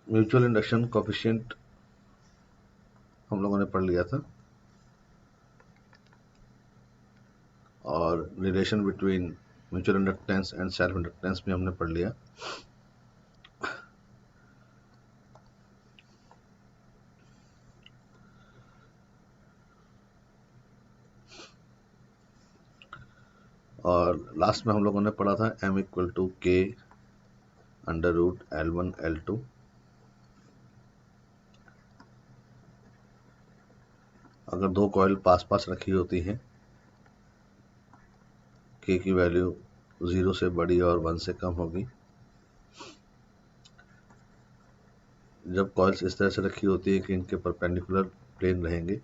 Mutual induction coefficient हम लोगों ने पढ़ लिया था, और relation between mutual inductance and self inductance भी हमने पढ़ लिया। और लास्ट में हम लोगों ने पढ़ा था m equal to k under root L1 L2। अगर दो कॉइल पास पास रखी होती हैं, k की वैल्यू 0 से बड़ी और 1 से कम होगी। जब कॉइल्स इस तरह से रखी होती है कि इनके परपेंडिकुलर प्लेन रहेंगे,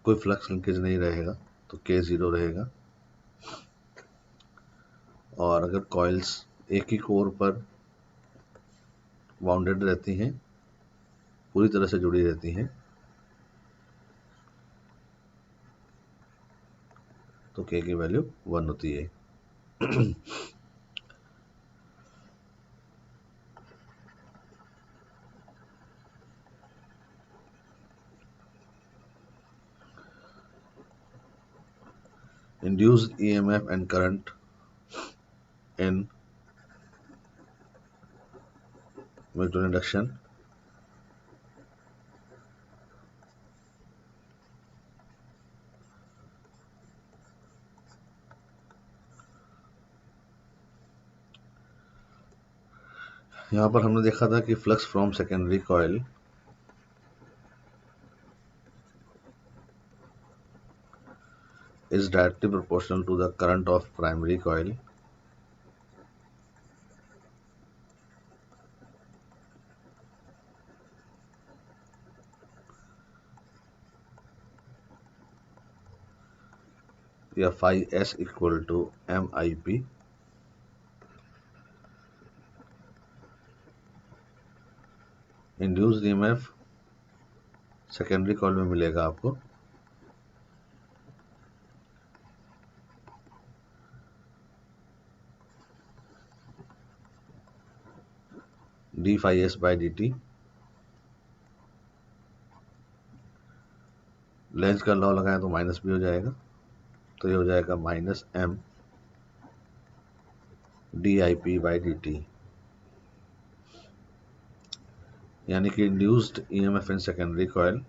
कोई फ्लक्स लिंकेज नहीं रहेगा, तो k 0 रहेगा। और अगर कॉइल्स एक ही कोर पर बाउंडेड रहती हैं, पूरी तरह से जुड़ी रहती हैं, तो k की वैल्यू 1 होती है। Induced EMF and current in mutual induction यहाँ पर हमने देखा था कि flux from secondary coil is directly proportional to the current of primary coil. या phi s equal to MIP। Induced EMF secondary coil में मिलेगा आपको d phi s by dt। Length का लॉ लगाएं तो माइनस भी हो जाएगा, तो ये हो जाएगा minus m dip by dt। यानी कि induced EMF in secondary coil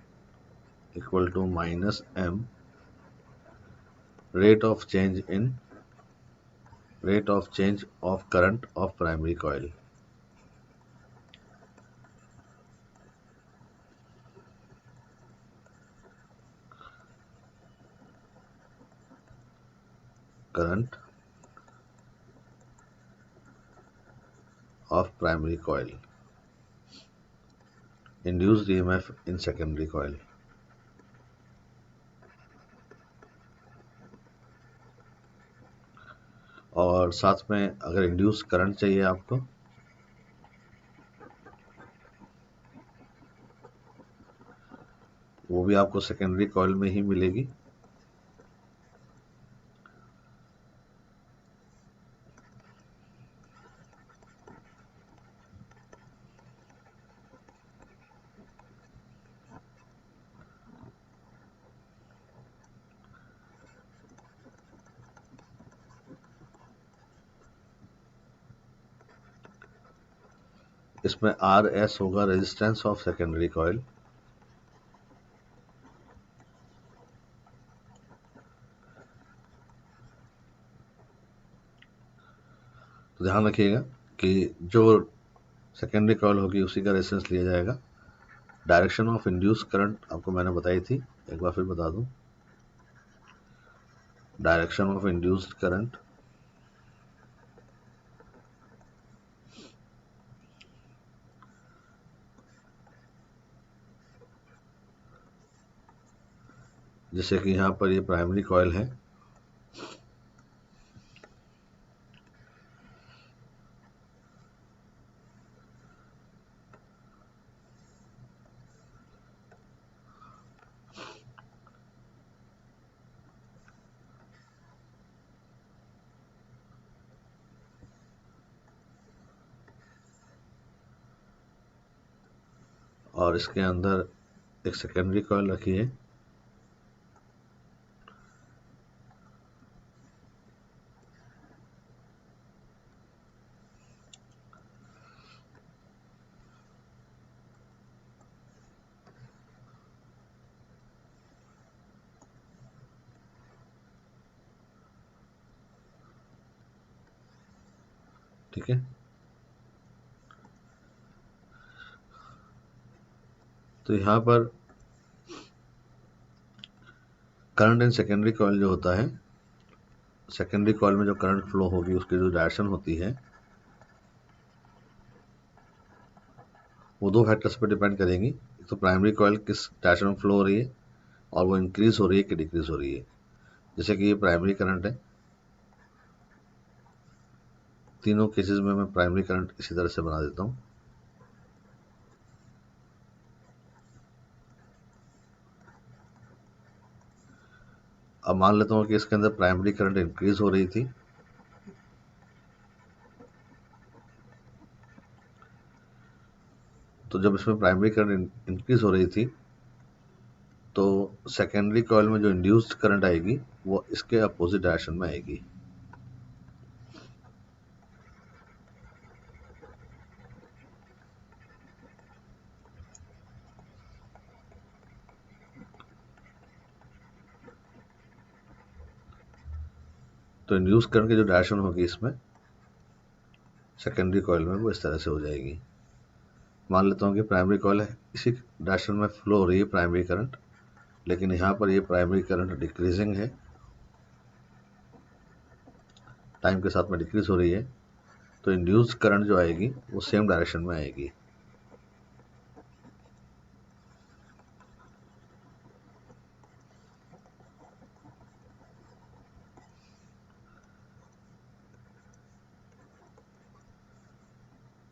equal to minus m rate of change of current of primary coil। current of primary coil induced EMF in secondary coil। और साथ में अगर induce current चाहिए आपको, वो भी आपको सेकेंडरी कॉइल में ही मिलेगी। इसमें RS होगा रेजिस्टेंस ऑफ सेकेंडरी कॉइल, तो ध्यान रखिएगा कि जो सेकेंडरी कॉइल होगी उसी का रेजिस्टेंस लिया जाएगा। डायरेक्शन ऑफ इंड्यूस करंट आपको मैंने बताई थी, एक बार फिर बता दूं। डायरेक्शन ऑफ इंड्यूस्ड करंट जैसे कि यहाँ पर ये प्राइमरी कॉइल है, और इसके अंदर एक सेकेंडरी कॉइल रखी है। ठीक है, तो यहाँ पर करंट इन सेकेंडरी कॉइल जो होता है, सेकेंडरी कॉइल में जो करंट फ्लो होगी उसकी जो डायरेक्शन होती है वो दो फैक्टर्स पर डिपेंड करेंगी। एक तो प्राइमरी कॉइल किस डायरेक्शन में फ्लो हो रही है और वो इंक्रीज हो रही है कि डिक्रीज हो रही है। जैसे कि ये प्राइमरी करंट है, तीनों केसेस में मैं प्राइमरी करंट इसी तरह से बना देता हूँ। अब मान लेता हूँ कि इसके अंदर प्राइमरी करंट इंक्रीज हो रही थी, तो जब इसमें प्राइमरी करंट इंक्रीज हो रही थी तो सेकेंडरी कॉइल में जो इंड्यूस्ड करंट आएगी वो इसके अपोजिट डायरेक्शन में आएगी। तो इंड्यूस करंट की जो डायरेक्शन होगी इसमें सेकेंडरी कॉइल में वो इस तरह से हो जाएगी। मान लेता हूँ कि प्राइमरी कॉइल है, इसी डायरेक्शन में फ्लो हो रही है प्राइमरी करंट, लेकिन यहाँ पर ये प्राइमरी करंट डिक्रीजिंग है, टाइम के साथ में डिक्रीज हो रही है, तो इंड्यूस्ड करंट जो आएगी वो सेम डायरेक्शन में आएगी।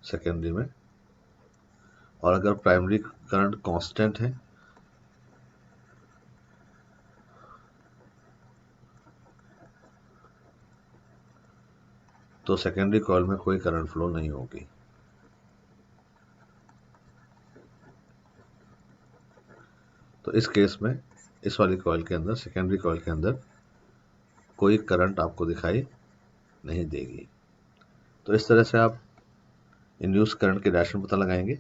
सेकेंडरी में, और अगर प्राइमरी करंट कांस्टेंट है तो सेकेंडरी कॉइल में कोई करंट फ्लो नहीं होगी। तो इस केस में इस वाली कॉइल के अंदर, सेकेंडरी कॉइल के अंदर कोई करंट आपको दिखाई नहीं देगी। तो इस तरह से आप इंड्यूस करंट की डायरेक्शन पता लगाएंगे।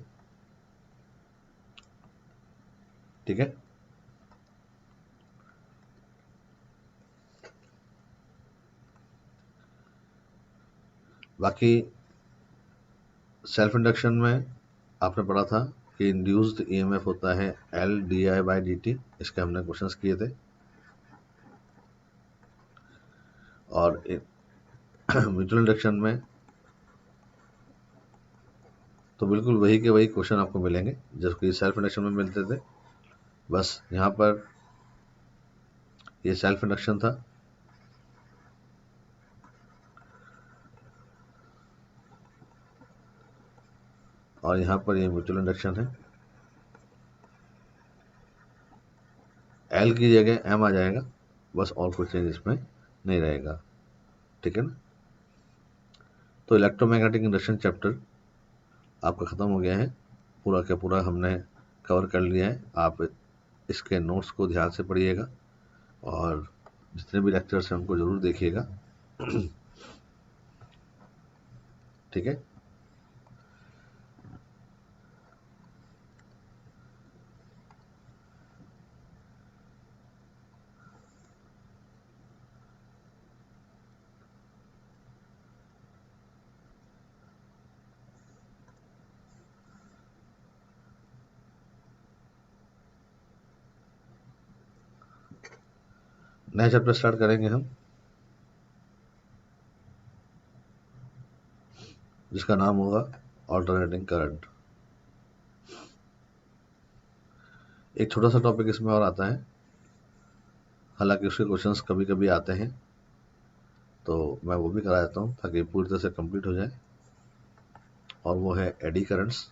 ठीक है, बाकी सेल्फ इंडक्शन में आपने पढ़ा था कि इंड्यूस्ड ईएमएफ होता है LdI/dt, इसके हमने क्वेश्चंस किए थे। और म्यूचुअल इंडक्शन में तो बिल्कुल वही के वही क्वेश्चन आपको मिलेंगे जो कि सेल्फ इंडक्शन में मिलते थे, बस यहाँ पर ये सेल्फ इंडक्शन था और यहाँ पर ये म्यूचुअल इंडक्शन है। L की जगह M आ जाएगा, बस और कुछ चेंज इसमें नहीं रहेगा। ठीक है ना, तो इलेक्ट्रोमैग्नेटिक इंडक्शन चैप्टर आपका ख़त्म हो गया है, पूरा का पूरा हमने कवर कर लिया है। आप इसके नोट्स को ध्यान से पढ़िएगा और जितने भी लेक्चर्स हैं उनको ज़रूर देखिएगा। ठीक है, नया चैप्टर स्टार्ट करेंगे हम, जिसका नाम होगा ऑल्टरनेटिंग करंट। एक छोटा सा टॉपिक इसमें और आता है, हालांकि उसके क्वेश्चंस कभी कभी आते हैं तो मैं वो भी करा देता हूँ ताकि पूरी तरह से कंप्लीट हो जाए, और वो है एडी करंट्स।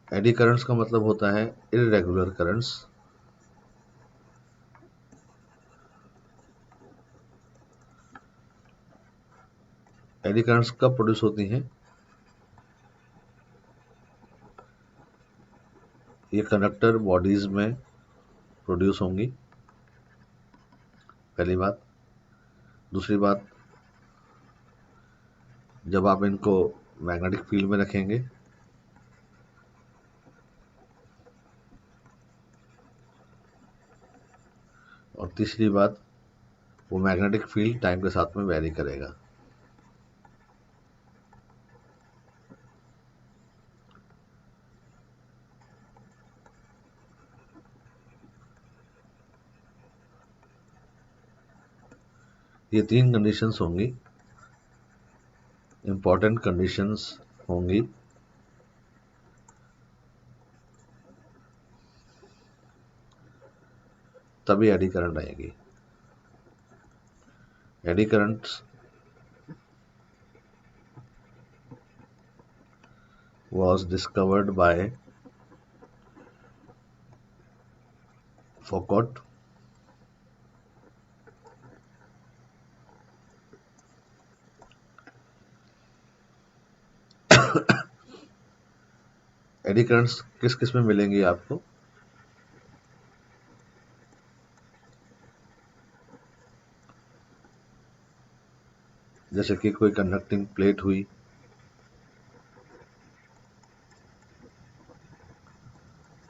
एडी करंट्स का मतलब होता है इररेगुलर करंट्स। एडी करंट्स कब प्रोड्यूस होती हैं? ये कंडक्टर बॉडीज में प्रोड्यूस होंगी, पहली बात। दूसरी बात, जब आप इनको मैग्नेटिक फील्ड में रखेंगे, और तीसरी बात, वो मैग्नेटिक फील्ड टाइम के साथ में वेरी करेगा। ये 3 कंडीशंस होंगी, इंपॉर्टेंट कंडीशंस होंगी। तभी एडी करंट आएगी। Eddy currents was discovered by Foucault eddy currents किस किस में मिलेंगी आपको? जैसे कि कोई कंडक्टिंग प्लेट हुई,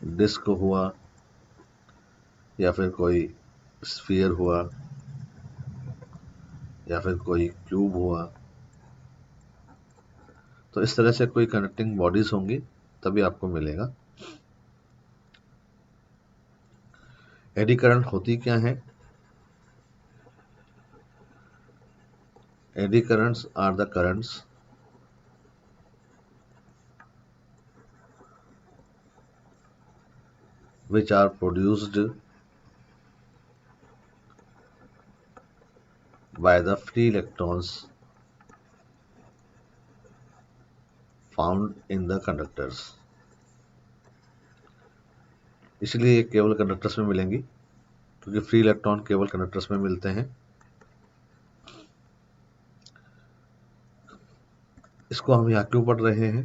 डिस्क हुआ, या फिर कोई स्फीयर हुआ, या फिर कोई क्यूब हुआ। तो इस तरह से कोई कनेक्टिंग बॉडीज होंगी, तभी आपको मिलेगा। एडी करंट होती क्या है? Eddy currents are the currents which are produced by the free electrons found in the conductors। इसलिए ये केवल कंडक्टर्स में मिलेंगी, क्योंकि फ्री इलेक्ट्रॉन केवल कंडक्टर्स में मिलते हैं। इसको हम यहाँ क्यों पढ़ रहे हैं?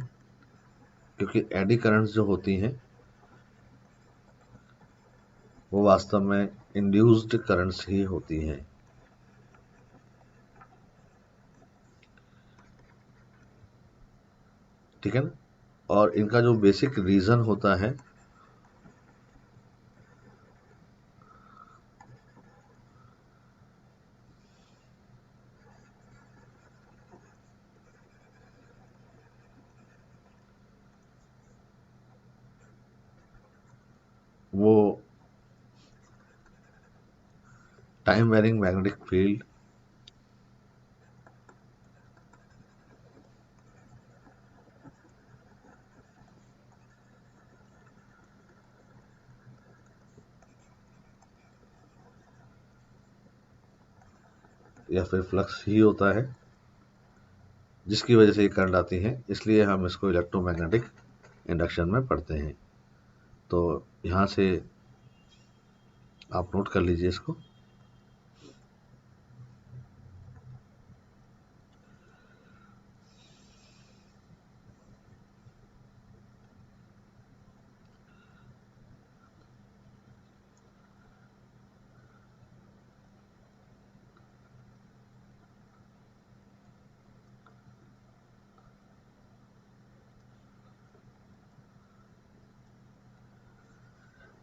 क्योंकि एडी करंट्स जो होती हैं वो वास्तव में इंड्यूस्ड करंट्स ही होती हैं। ठीक है ना? और इनका जो बेसिक रीजन होता है वो टाइम वेरिंग मैग्नेटिक फील्ड या फिर फ्लक्स ही होता है, जिसकी वजह से ये करंट आती है। इसलिए हम इसको इलेक्ट्रोमैग्नेटिक इंडक्शन में पढ़ते हैं। तो यहाँ से आप नोट कर लीजिए इसको।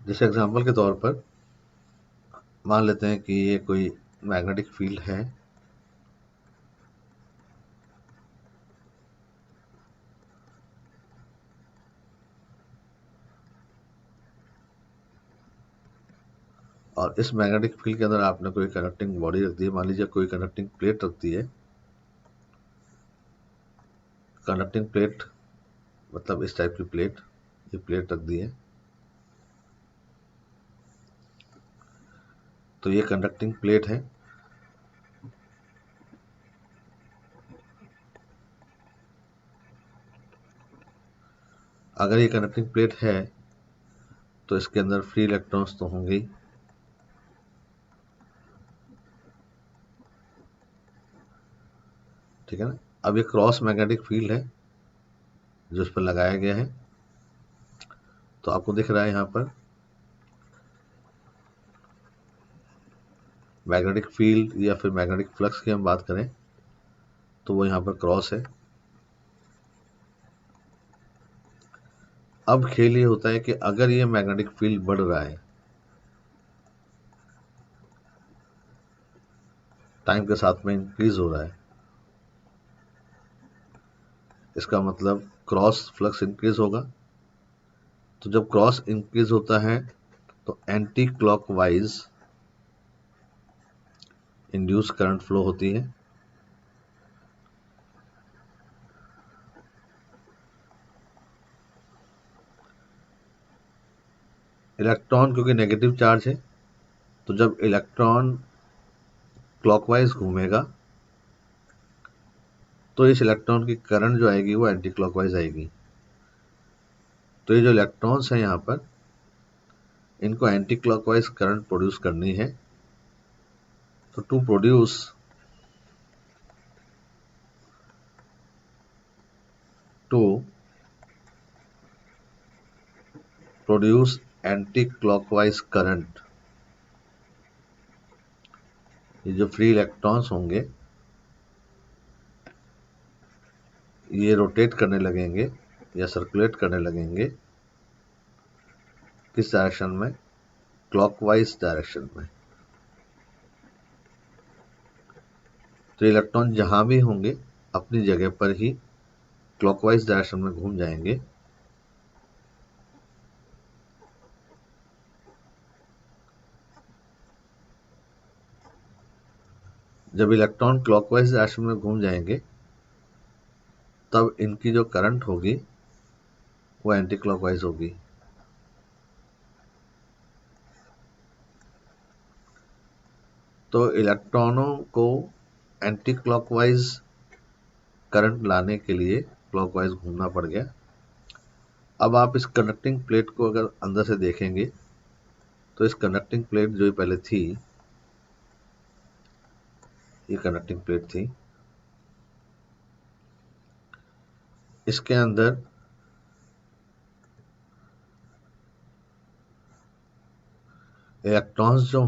जैसे एग्जांपल के तौर पर मान लेते हैं कि ये कोई मैग्नेटिक फील्ड है, और इस मैग्नेटिक फील्ड के अंदर आपने कोई कनेक्टिंग बॉडी रख दी है। मान लीजिए कोई कनेक्टिंग प्लेट रख दी है। कनेक्टिंग प्लेट मतलब इस टाइप की प्लेट, ये प्लेट रख दी है। तो ये कंडक्टिंग प्लेट है। अगर ये कनेक्टिंग प्लेट है तो इसके अंदर फ्री इलेक्ट्रॉन्स तो होंगे ही। ठीक है ना? अब ये क्रॉस मैग्नेटिक फील्ड है जो इस पर लगाया गया है। तो आपको दिख रहा है यहाँ पर मैग्नेटिक फील्ड या फिर मैग्नेटिक फ्लक्स की हम बात करें तो वो यहाँ पर क्रॉस है। अब खेल ये होता है कि अगर ये मैग्नेटिक फील्ड बढ़ रहा है टाइम के साथ में, इंक्रीज हो रहा है, इसका मतलब क्रॉस फ्लक्स इंक्रीज होगा। तो जब क्रॉस इंक्रीज होता है तो anti clockwise induce current flow होती है। इलेक्ट्रॉन क्योंकि नेगेटिव चार्ज है, तो जब इलेक्ट्रॉन क्लॉकवाइज घूमेगा तो इस इलेक्ट्रॉन की करंट जो आएगी वो एंटी क्लॉकवाइज आएगी। तो ये जो इलेक्ट्रॉन्स हैं यहाँ पर, इनको एंटी क्लॉकवाइज करंट प्रोड्यूस करनी है। तो to produce anticlockwise current, ये जो फ्री इलेक्ट्रॉन्स होंगे ये रोटेट करने लगेंगे या सर्कुलेट करने लगेंगे किस डायरेक्शन में? क्लॉकवाइज डायरेक्शन में। तो इलेक्ट्रॉन जहां भी होंगे अपनी जगह पर ही क्लॉकवाइज डायरेक्शन में घूम जाएंगे। जब इलेक्ट्रॉन क्लॉकवाइज डायरेक्शन में घूम जाएंगे तब इनकी जो करंट होगी वो एंटी क्लॉकवाइज होगी। तो इलेक्ट्रॉनों को एंटी क्लॉकवाइज करंट लाने के लिए क्लॉकवाइज घूमना पड़ गया। अब आप इस कंडक्टिंग प्लेट को अगर अंदर से देखेंगे तो इस कंडक्टिंग प्लेट जो पहले थी, ये कंडक्टिंग प्लेट थी, इसके अंदर इलेक्ट्रॉन्स जो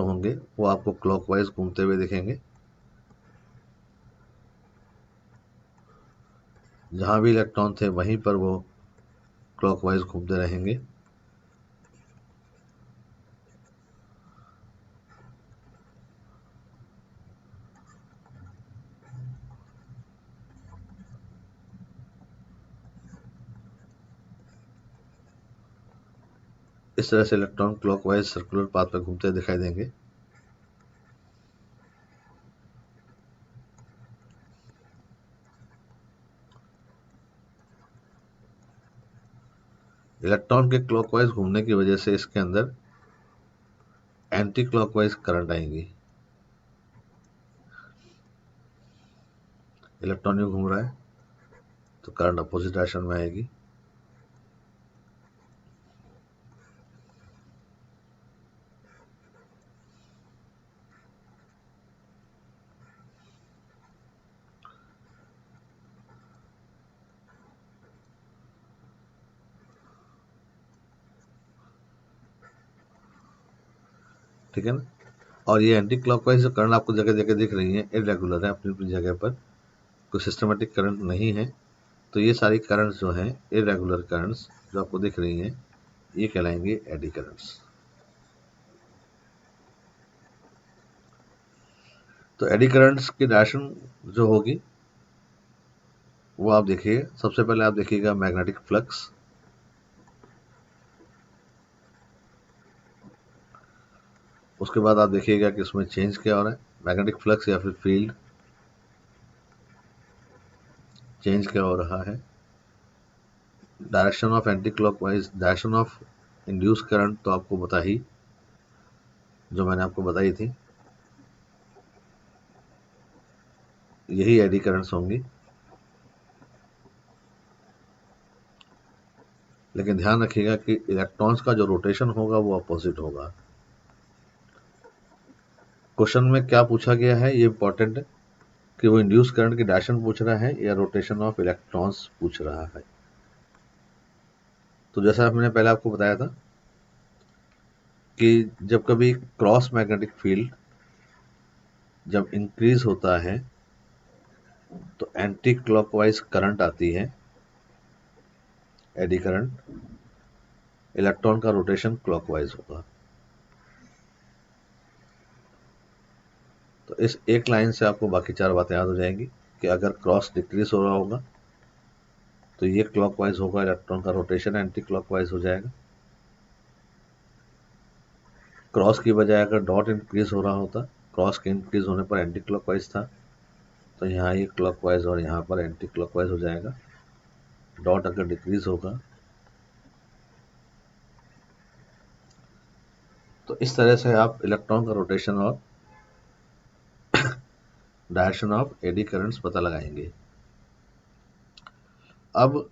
होंगे वो आपको क्लॉकवाइज घूमते हुए दिखेंगे। जहां भी इलेक्ट्रॉन थे वहीं पर वो क्लॉकवाइज घूमते रहेंगे। इस तरह से इलेक्ट्रॉन क्लॉकवाइज सर्कुलर पाथ पर घूमते दिखाई देंगे। इलेक्ट्रॉन के क्लॉकवाइज घूमने की वजह से इसके अंदर एंटी क्लॉकवाइज करंट आएंगी। इलेक्ट्रॉन यूं घूम रहा है तो करंट अपोजिट डायरेक्शन में आएगी। ठीक है ना? और ये एंटी क्लॉकवाइज जो करंट आपको जगह जगह दिख रही है इरेगुलर है, अपनी अपनी जगह पर, कोई सिस्टमेटिक करंट नहीं है। तो ये सारी करंट्स जो हैं इरेगुलर करंट्स जो आपको दिख रही हैं ये कहलाएंगे एडी करंट्स। तो एडी करंट्स की डायरेक्शन जो होगी वो आप देखिए। सबसे पहले आप देखिएगा मैग्नेटिक फ्लक्स, उसके बाद आप देखिएगा कि उसमें चेंज क्या हो रहा है, मैग्नेटिक फ्लक्स या फिर फील्ड चेंज क्या हो रहा है। Direction of anti clockwise, direction of induce current तो आपको बता ही, जो मैंने आपको बताई थी, यही एडी करंट्स होंगी। लेकिन ध्यान रखिएगा कि इलेक्ट्रॉन्स का जो रोटेशन होगा वो अपोजिट होगा। क्वेश्चन में क्या पूछा गया है ये इंपॉर्टेंट है कि वो इंड्यूस करंट की डायरेक्शन पूछ रहा है या रोटेशन ऑफ इलेक्ट्रॉन्स पूछ रहा है। तो जैसा मैंने पहले आपको बताया था कि जब कभी क्रॉस मैग्नेटिक फील्ड जब इंक्रीज होता है तो एंटी क्लॉकवाइज करंट आती है, एडी करंट, इलेक्ट्रॉन का रोटेशन क्लॉकवाइज होगा। तो इस एक लाइन से आपको बाकी चार बातें याद हो जाएंगी कि अगर क्रॉस डिक्रीज हो रहा होगा तो ये क्लॉकवाइज होगा, इलेक्ट्रॉन का रोटेशन एंटी क्लॉकवाइज हो जाएगा। क्रॉस की बजाय अगर डॉट इंक्रीज हो रहा होता, क्रॉस के इंक्रीज होने पर एंटी क्लॉकवाइज था, तो यहाँ ये क्लॉकवाइज और यहाँ पर एंटी क्लॉकवाइज हो जाएगा। डॉट अगर डिक्रीज होगा तो इस तरह से आप इलेक्ट्रॉन का रोटेशन और डायरेक्शन ऑफ एडी करंट्स पता लगाएंगे। अब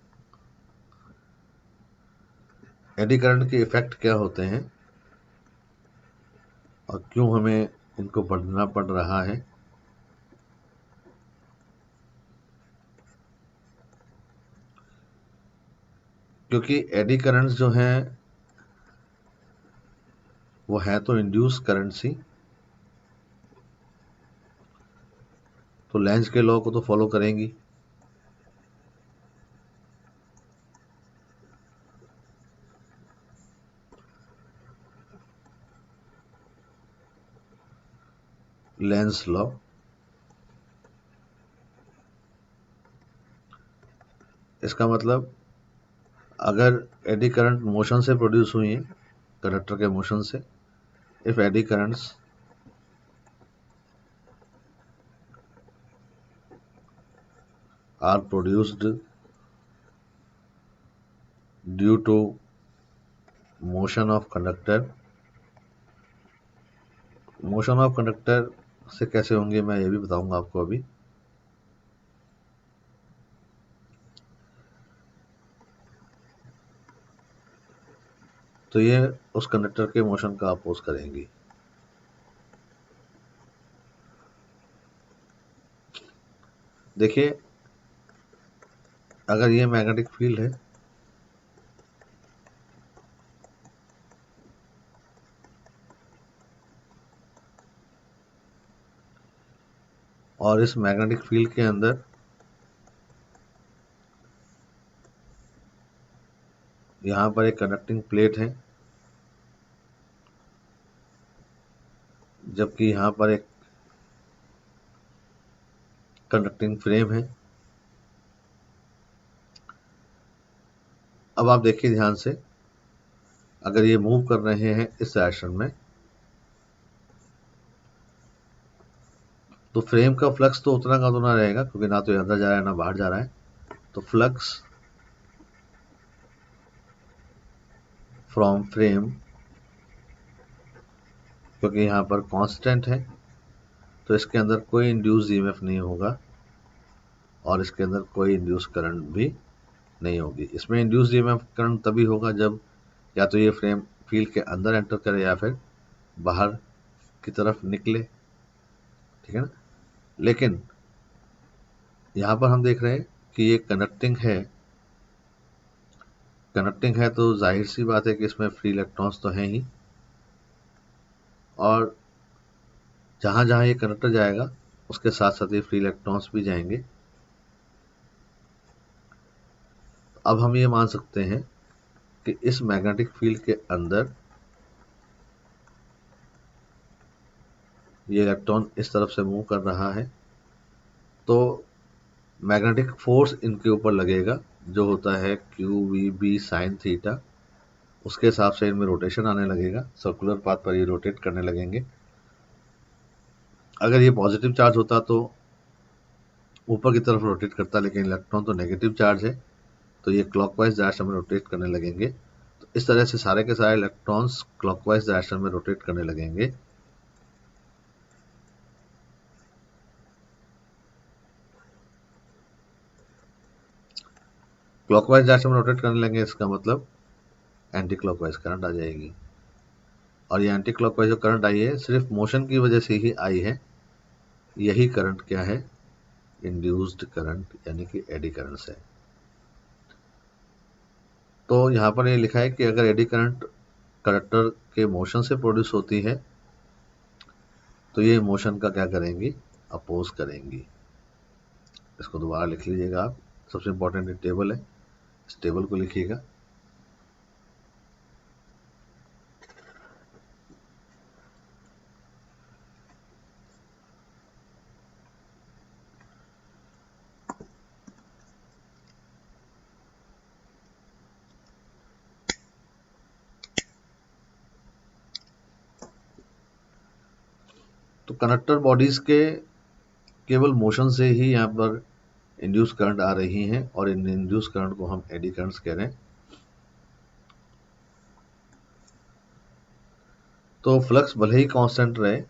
एडी करंट के इफेक्ट क्या होते हैं और क्यों हमें इनको पढ़ना पड़ रहा है। क्योंकि एडी करंट्स जो हैं वो है तो इंड्यूस करंट्स ही, तो लेंज के लॉ को तो फॉलो करेंगी। लेंज लॉ, इसका मतलब अगर एडी करंट मोशन से प्रोड्यूस हुई है, कंडक्टर के मोशन से, if eddy currents are produced due to motion of conductor, motion of conductor से कैसे होंगे मैं ये भी बताऊंगा आपको अभी। तो ये उस कंडक्टर के मोशन का अपोज करेंगी। देखिए अगर ये मैग्नेटिक फील्ड है और इस मैग्नेटिक फील्ड के अंदर यहाँ पर एक कंडक्टिंग प्लेट है, जबकि यहाँ पर एक कंडक्टिंग फ्रेम है। अब आप देखिए ध्यान से, अगर ये मूव कर रहे हैं इस डायरेक्शन में तो फ्रेम का फ्लक्स तो उतना का उतना रहेगा, क्योंकि ना तो ये अंदर जा रहा है ना बाहर जा रहा है। तो फ्लक्स फ्रॉम फ्रेम, क्योंकि यहाँ पर कांस्टेंट है तो इसके अंदर कोई इंड्यूस ईएमएफ नहीं होगा और इसके अंदर कोई इंड्यूस करंट भी नहीं होगी। इसमें इंड्यूस ईएमएफ करंट तभी होगा जब या तो ये फ्रेम फील्ड के अंदर एंटर करे या फिर बाहर की तरफ निकले, ठीक है ना। लेकिन यहाँ पर हम देख रहे हैं कि ये कनेक्टिंग है तो जाहिर सी बात है कि इसमें फ्री इलेक्ट्रॉन्स तो हैं ही, और जहाँ जहाँ ये कनेक्टर जाएगा उसके साथ साथ ये फ्री इलेक्ट्रॉन्स भी जाएंगे। अब हम ये मान सकते हैं कि इस मैग्नेटिक फील्ड के अंदर ये इलेक्ट्रॉन इस तरफ से मूव कर रहा है तो मैग्नेटिक फोर्स इनके ऊपर लगेगा जो होता है QVB sin थीटा, उसके हिसाब से इनमें रोटेशन आने लगेगा, सर्कुलर पाथ पर ये रोटेट करने लगेंगे। अगर ये पॉजिटिव चार्ज होता तो ऊपर की तरफ रोटेट करता, लेकिन इलेक्ट्रॉन तो नेगेटिव चार्ज है तो ये क्लॉकवाइज डायरेक्शन में रोटेट करने लगेंगे। तो इस तरह से सारे के सारे इलेक्ट्रॉन्स क्लॉकवाइज डायरेक्शन में रोटेट करने लगेंगे। क्लॉकवाइज डायरेक्शन में रोटेट करने लगेंगे, इसका मतलब एंटी क्लॉकवाइज करंट आ जाएगी। और ये एंटी क्लॉकवाइज जो करंट आई है सिर्फ मोशन की वजह से ही आई है। यही करंट क्या है? इंड्यूस्ड करंट यानी कि एडी करंट है। तो यहाँ पर ये लिखा है कि अगर एडी करंट कंडक्टर के मोशन से प्रोड्यूस होती है तो ये मोशन का क्या करेंगी? अपोज करेंगी। इसको दोबारा लिख लीजिएगा आप। सबसे इंपॉर्टेंट टेबल है, इस टेबल को लिखिएगा। तो कंडक्टर बॉडीज के केवल मोशन से ही यहाँ पर इंड्यूस करंट आ रही हैं और इन इंड्यूस करंट को हम एडी करंट्स कह रहे हैं। तो फ्लक्स भले ही कांस्टेंट रहे,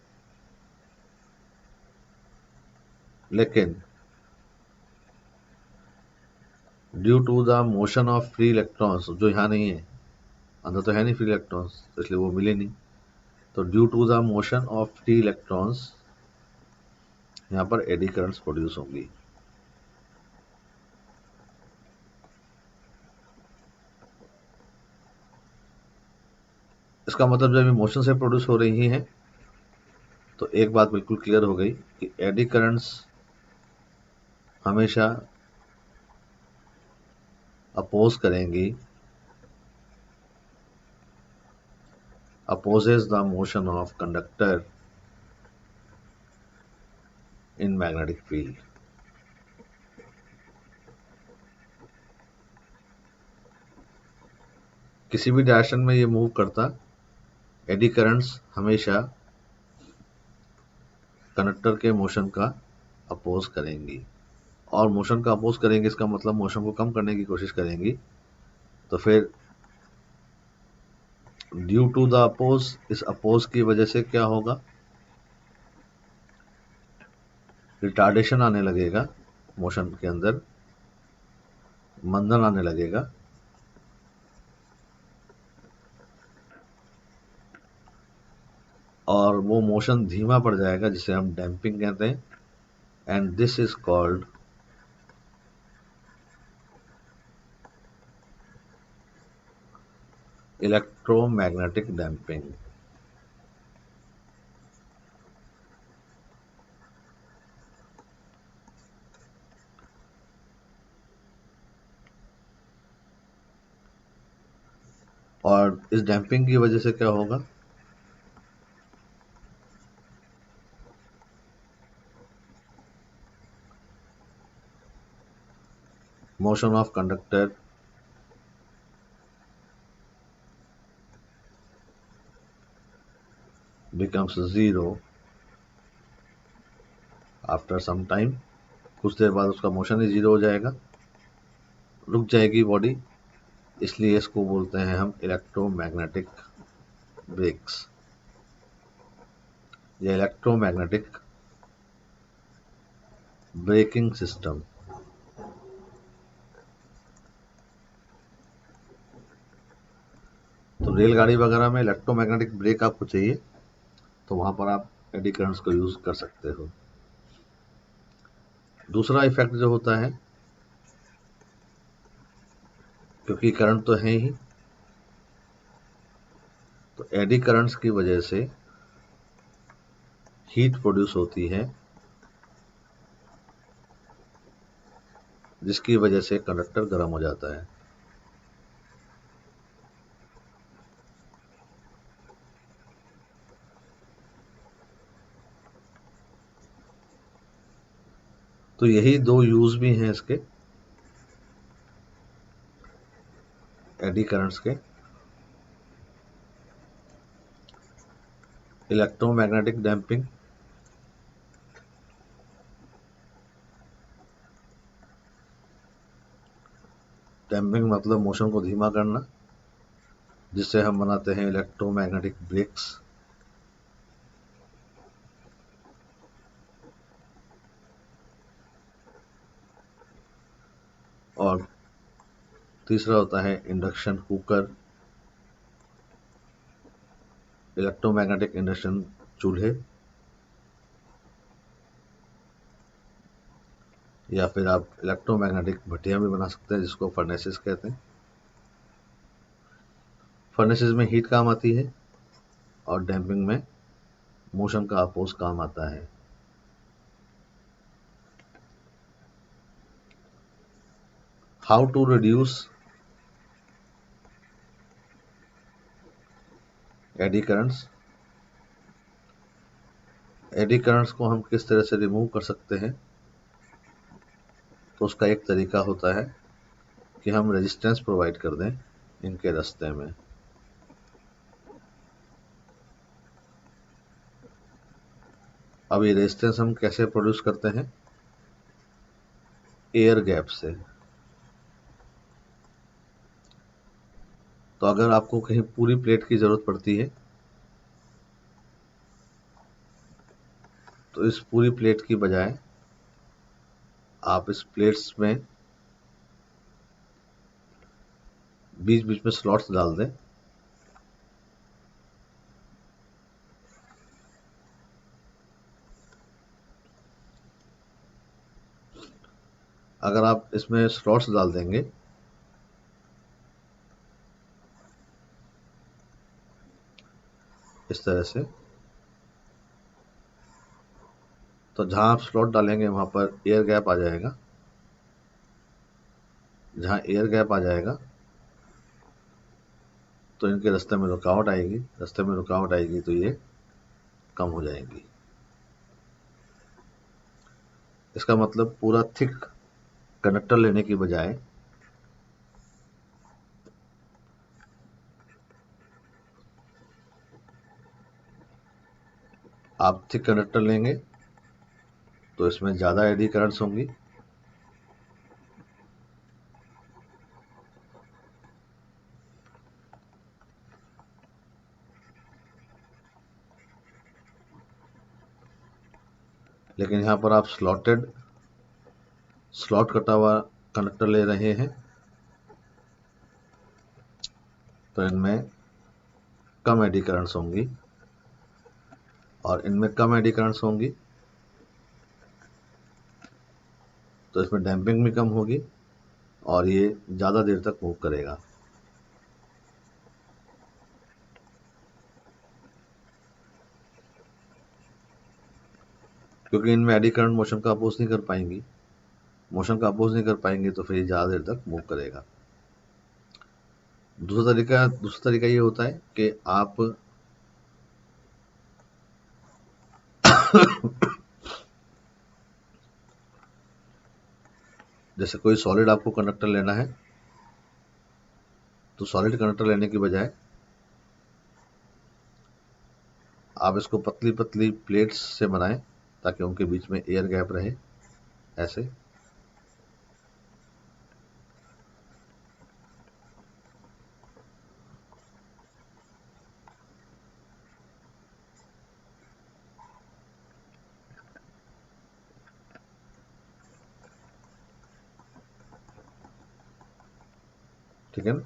लेकिन due to the motion of free electrons, जो यहाँ नहीं है, अंदर तो है नहीं फ्री इलेक्ट्रॉन्स, इसलिए वो मिले नहीं। तो due to the motion of free electrons यहाँ पर एडी करंट्स प्रोड्यूस होंगी। इसका मतलब जब ये मोशन से प्रोड्यूस हो रही हैं तो एक बात बिल्कुल क्लियर हो गई कि एडी करंट्स हमेशा अपोज करेंगी, opposes the motion of conductor in magnetic field. किसी भी डायरेक्शन में ये मूव करता, एडी करंट्स हमेशा कंडक्टर के मोशन का अपोज करेंगी। और मोशन का अपोज करेंगे इसका मतलब मोशन को कम करने की कोशिश करेंगी। तो फिर ड्यू टू द अपोज, इस अपोज की वजह से क्या होगा? रिटार्डेशन आने लगेगा, मोशन के अंदर मंदन आने लगेगा। और वो मोशन धीमा पड़ जाएगा, जिसे हम डैम्पिंग कहते हैं। And this is called electromagnetic damping. और इस डैम्पिंग की वजह से क्या होगा? Motion of conductor becomes zero after some time। कुछ देर बाद उसका मोशन ही जीरो हो जाएगा, रुक जाएगी बॉडी। इसलिए इसको बोलते हैं हम इलेक्ट्रोमैग्नेटिक ब्रेक्स या इलेक्ट्रोमैग्नेटिक ब्रेकिंग सिस्टम। तो रेलगाड़ी वगैरह में इलेक्ट्रोमैग्नेटिक ब्रेक आपको चाहिए तो वहां पर आप एडी करंट्स को यूज कर सकते हो। दूसरा इफेक्ट जो होता है, क्योंकि करंट तो है ही, तो एडी करंट्स की वजह से हीट प्रोड्यूस होती है, जिसकी वजह से कंडक्टर गर्म हो जाता है। तो यही दो यूज भी हैं इसके एडी करंट्स के। इलेक्ट्रोमैग्नेटिक डैम्पिंग, डैम्पिंग मतलब मोशन को धीमा करना, जिससे हम बनाते हैं इलेक्ट्रोमैग्नेटिक ब्रेक्स। और तीसरा होता है इंडक्शन कुकर। इलेक्ट्रोमैग्नेटिक इंडक्शन चूल्हे, या फिर आप इलेक्ट्रोमैग्नेटिक भट्टियाँ भी बना सकते हैं जिसको फर्नेसेस कहते हैं। फर्नेसेस में हीट काम आती है और डैम्पिंग में मोशन का अपोज काम आता है। How to reduce eddy currents. Eddy currents को हम किस तरह से रिमूव कर सकते हैं, तो उसका एक तरीका होता है कि हम रेजिस्टेंस प्रोवाइड कर दें इनके रास्ते में। अब ये रेजिस्टेंस हम कैसे प्रोड्यूस करते हैं, एयर गैप से। तो अगर आपको कहीं पूरी प्लेट की जरूरत पड़ती है तो इस पूरी प्लेट की बजाय आप इस प्लेट्स में बीच बीच में स्लॉट्स डाल दें। अगर आप इसमें स्लॉट्स डाल देंगे इस तरह से, तो जहां आप स्लॉट डालेंगे वहां पर एयर गैप आ जाएगा। जहां एयर गैप आ जाएगा तो इनके रास्ते में रुकावट आएगी, रास्ते में रुकावट आएगी तो ये कम हो जाएंगी। इसका मतलब पूरा थिक कनेक्टर लेने की बजाय आप थिक कनेक्टर लेंगे तो इसमें ज़्यादा एडी करंट्स होंगी, लेकिन यहाँ पर आप स्लॉट कटा हुआ कनेक्टर ले रहे हैं तो इनमें कम एडी करंट्स होंगी, और इनमें कम एडी करंट्स होंगी तो इसमें डैम्पिंग भी कम होगी और ये ज़्यादा देर तक मूव करेगा। क्योंकि इनमें एडी करंट मोशन का अपोज नहीं कर पाएंगी, मोशन का अपोज नहीं कर पाएंगे तो फिर ये ज़्यादा देर तक मूव करेगा। दूसरा तरीका ये होता है कि आप जैसे कोई सॉलिड आपको कंडक्टर लेना है तो सॉलिड कंडक्टर लेने की बजाय आप इसको पतली पतली प्लेट्स से बनाएं ताकि उनके बीच में एयर गैप रहे, ऐसे। ठीक है ना।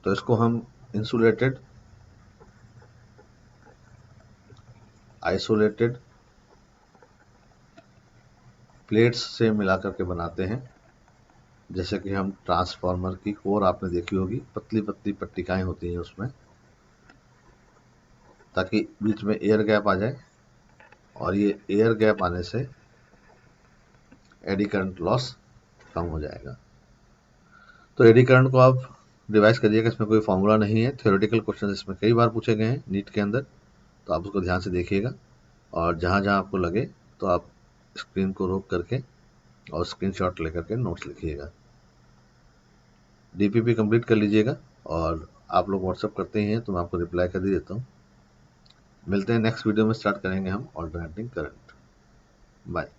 तो इसको हम इंसुलेटेड, आइसोलेटेड प्लेट्स से मिला करके बनाते हैं। जैसे कि हम ट्रांसफार्मर की कोर आपने देखी होगी, पतली पतली पट्टिकाएं होती हैं उसमें, ताकि बीच में एयर गैप आ जाए, और ये एयर गैप आने से एडी करंट लॉस कम हो जाएगा। तो एडी करंट को आप रिवाइज करिएगा, इसमें कोई फॉर्मूला नहीं है, थ्योरेटिकल क्वेश्चन इसमें कई बार पूछे गए हैं नीट के अंदर, तो आप उसको ध्यान से देखिएगा और जहाँ जहाँ आपको लगे तो आप स्क्रीन को रोक करके और स्क्रीनशॉट लेकर के नोट्स लिखिएगा। डीपीपी कंप्लीट कर लीजिएगा, और आप लोग व्हाट्सअप करते ही हैं तो मैं आपको रिप्लाई कर ही देता हूँ। मिलते हैं नेक्स्ट वीडियो में, स्टार्ट करेंगे हम ऑल्टरनेटिंग करंट। बाय।